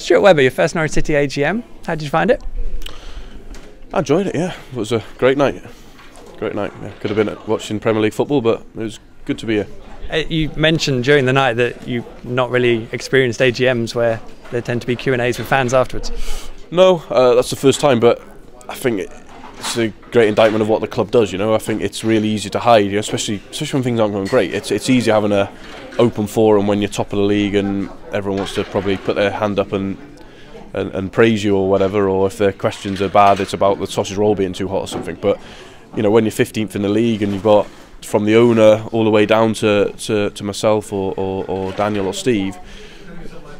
Stuart Webber, your first Norwich City AGM. How did you find it? I enjoyed it, yeah. It was a great night. Great night. Yeah, could have been watching Premier League football, but it was good to be here. You mentioned during the night that you've not really experienced AGMs where there tend to be Q&As with fans afterwards. No, that's the first time, but I think it's a great indictment of what the club does. You know, I think it's really easy to hide, especially when things aren't going great. It's easy having a open forum when you're top of the league and everyone wants to probably put their hand up and praise you or whatever, or if their questions are bad, it's about the sausage roll being too hot or something. But you know, when you're 15th in the league and you've got from the owner all the way down to myself or Daniel or Steve,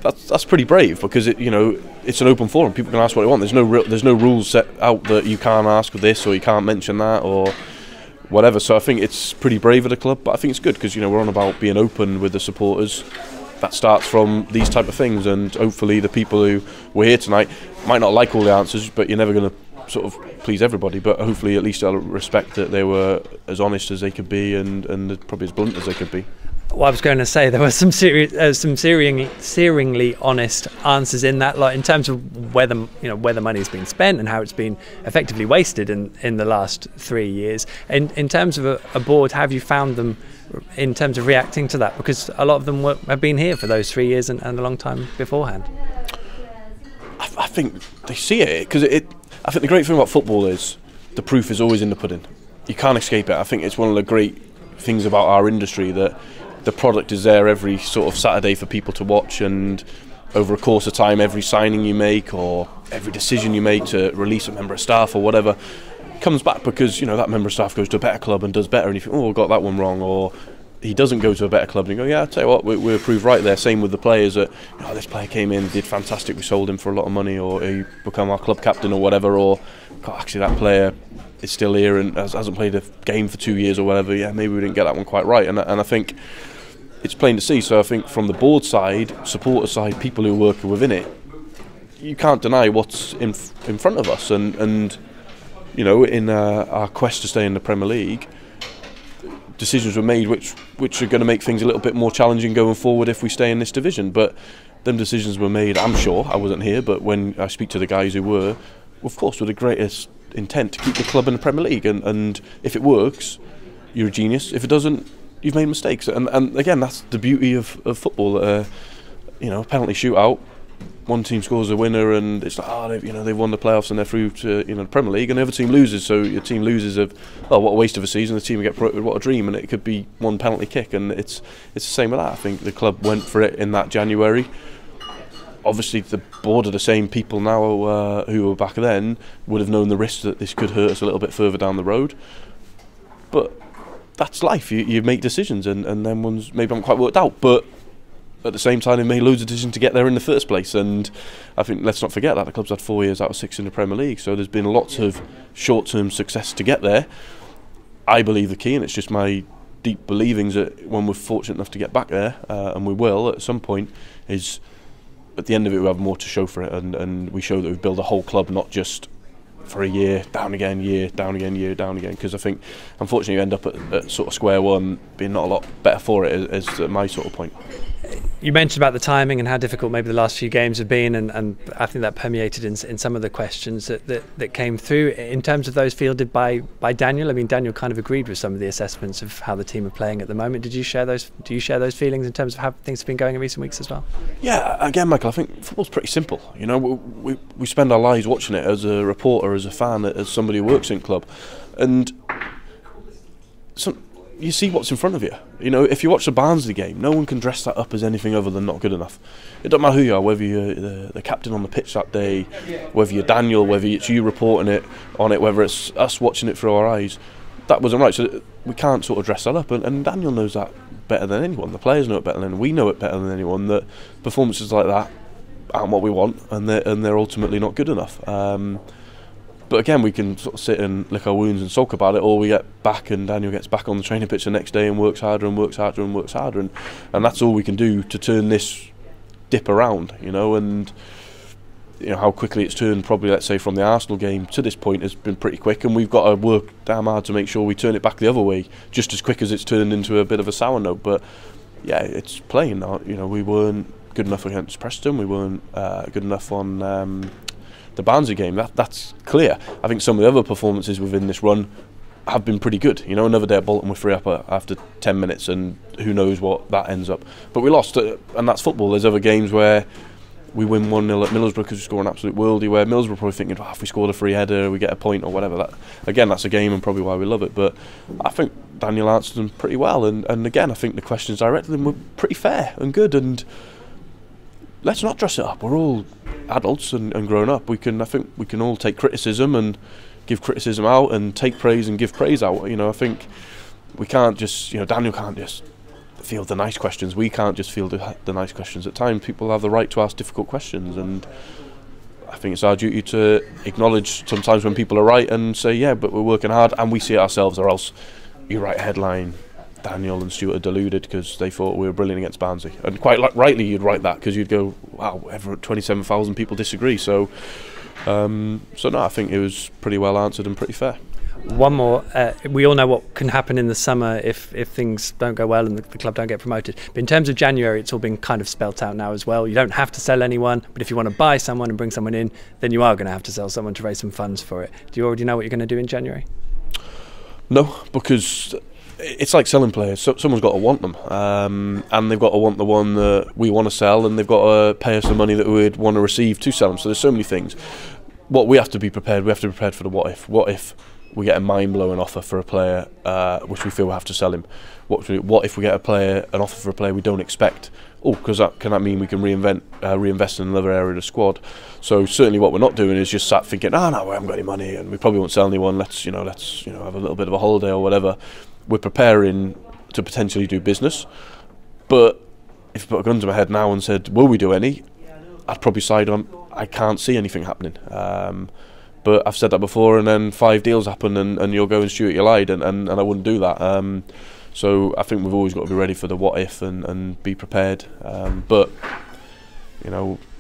that's pretty brave, because it's an open forum. People can ask what they want. There's no rules set out that you can't ask this or you can't mention that or whatever. So I think it's pretty brave of the club, but I think it's good because we're on about being open with the supporters. That starts from these type of things, and hopefully the people who were here tonight might not like all the answers, but you're never going to sort of please everybody, but hopefully at least they'll respect that they were as honest as they could be and probably as blunt as they could be. Well, I was going to say there were some searingly honest answers in that lot in terms of where the money's been spent and how it's been effectively wasted in the last 3 years. In terms of a board, how have you found them in terms of reacting to that? Because a lot of them have been here for those 3 years and a long time beforehand. I think they see it because I think the great thing about football is the proof is always in the pudding. You can't escape it. I think it's one of the great things about our industry that the product is there every sort of Saturday for people to watch, and over a course of time, every signing you make or every decision you make to release a member of staff or whatever comes back because that member of staff goes to a better club and does better, and you think, oh, I got that one wrong, or he doesn't go to a better club and you go, yeah, I'll tell you what, we're proved right there. Same with the players, that this player came in, did fantastic, we sold him for a lot of money, or he become our club captain or whatever, or God, actually that player is still here and hasn't played a game for 2 years or whatever. Yeah, maybe we didn't get that one quite right, and I think it's plain to see. So I think from the board side, supporter side, people who work within it, you can't deny what's in front of us, and in our quest to stay in the Premier League, decisions were made which are going to make things a little bit more challenging going forward if we stay in this division. But them decisions were made, I'm sure, I wasn't here, but when I speak to the guys who were, of course, with the greatest intent to keep the club in the Premier League, and if it works, you're a genius. If it doesn't, you've made mistakes, and again, that's the beauty of football. A penalty shootout, one team scores a winner, and it's like, they've won the playoffs and they're through to the Premier League, and the other team loses. So your team loses what a waste of a season. The team will get promoted, what a dream, and it could be one penalty kick, and it's the same with that. I think the club went for it in that January. Obviously, the board are the same people now who were back then would have known the risk that this could hurt us a little bit further down the road, but that's life. You make decisions, and then ones maybe haven't quite worked out, but at the same time they made loads of decisions to get there in the first place. And I think let's not forget that the club's had 4 years out of 6 in the Premier League, so there's been lots of short-term success to get there. I believe the key, and it's just my deep believings that when we're fortunate enough to get back there, and we will at some point, is at the end of it we have more to show for it, and we show that we've built a whole club, not just for a year, down again, year, down again, year, down again. Because I think, unfortunately, you end up at sort of square one, being not a lot better for it, is my sort of point. You mentioned about the timing and how difficult maybe the last few games have been, and I think that permeated in some of the questions that came through. In terms of those fielded by Daniel, I mean, Daniel kind of agreed with some of the assessments of how the team are playing at the moment. Do you share those feelings in terms of how things have been going in recent weeks as well? Yeah, again, Michael, I think football's pretty simple. We spend our lives watching it as a reporter, as a fan, as somebody who works in club, and you see what's in front of you. If you watch the Barnsley game, no one can dress that up as anything other than not good enough. It doesn't matter who you are, whether you're the captain on the pitch that day, whether you're Daniel, whether it's you reporting on it, whether it's us watching it through our eyes. That wasn't right, so we can't sort of dress that up, and Daniel knows that better than anyone. The players know it better than anyone. We know it better than anyone, that performances like that aren't what we want, and they're ultimately not good enough. But again, we can sort of sit and lick our wounds and sulk about it, or we get back and Daniel gets back on the training pitch the next day and works harder and works harder and works harder, and that's all we can do to turn this dip around, and how quickly it's turned, probably, let's say, from the Arsenal game to this point has been pretty quick, and we've got to work damn hard to make sure we turn it back the other way just as quick as it's turned into a bit of a sour note. But yeah, it's playing now. We weren't good enough against Preston. We weren't good enough on the Barnsley game. That's clear. I think some of the other performances within this run have been pretty good. You know, another day at Bolton, we're 3 up after 10 minutes, and who knows what that ends up. But we lost, and that's football. There's other games where we win 1-0 at Middlesbrough because we score an absolute worldie, where Middlesbrough probably thinking, if we scored a free header, we get a point or whatever. Again, that's a game and probably why we love it. But I think Daniel answered them pretty well, and again, I think the questions directed them were pretty fair and good. And let's not dress it up. We're all adults and grown up. I think we can all take criticism and give criticism out, and take praise and give praise out. You know, I think we can't just, Daniel can't just field the nice questions. We can't just field the nice questions. At times, people have the right to ask difficult questions, and I think it's our duty to acknowledge sometimes when people are right and say, yeah, but we're working hard and we see it ourselves. Or else you write a headline, Daniel and Stuart are deluded because they thought we were brilliant against Barnsley, and quite rightly you'd write that, because you'd go, wow, 27,000 people disagree. So no, I think it was pretty well answered and pretty fair. One more. We all know what can happen in the summer if things don't go well and the club don't get promoted. But in terms of January, it's all been kind of spelt out now as well. You don't have to sell anyone, but if you want to buy someone and bring someone in, then you are going to have to sell someone to raise some funds for it. Do you already know what you're going to do in January? No, because it's like selling players. Someone's got to want them, and they've got to want the one that we want to sell, and they've got to pay us the money that we'd want to receive to sell them. So there's so many things. What we have to be prepared. We have to be prepared for the what if. What if we get a mind-blowing offer for a player, which we feel we have to sell him? What if we get an offer for a player we don't expect? Oh, because can that mean we can reinvest in another area of the squad? So certainly, what we're not doing is just sat thinking, no, we haven't got any money, and we probably won't sell anyone. Let's have a little bit of a holiday or whatever. We're preparing to potentially do business, but if you put a gun to my head now and said, will we do any? I'd probably side on, I can't see anything happening. But I've said that before, and then 5 deals happen, and you'll go and Stuart, you lied, and I wouldn't do that. So I think we've always got to be ready for the what if and be prepared. But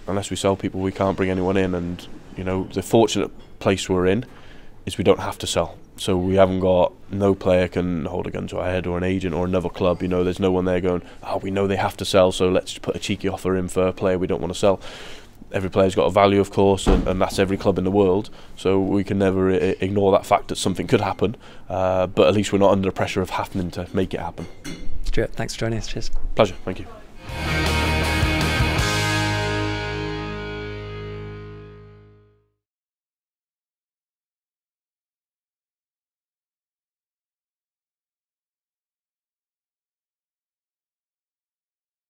unless we sell people, we can't bring anyone in. And the fortunate place we're in is we don't have to sell. So we haven't got, no player can hold a gun to our head, or an agent or another club. There's no one there going, we know they have to sell, so let's put a cheeky offer in for a player we don't want to sell. Every player's got a value, of course, and that's every club in the world. So we can never ignore that fact that something could happen. But at least we're not under the pressure of having to make it happen. Stuart, thanks for joining us. Cheers. Pleasure. Thank you.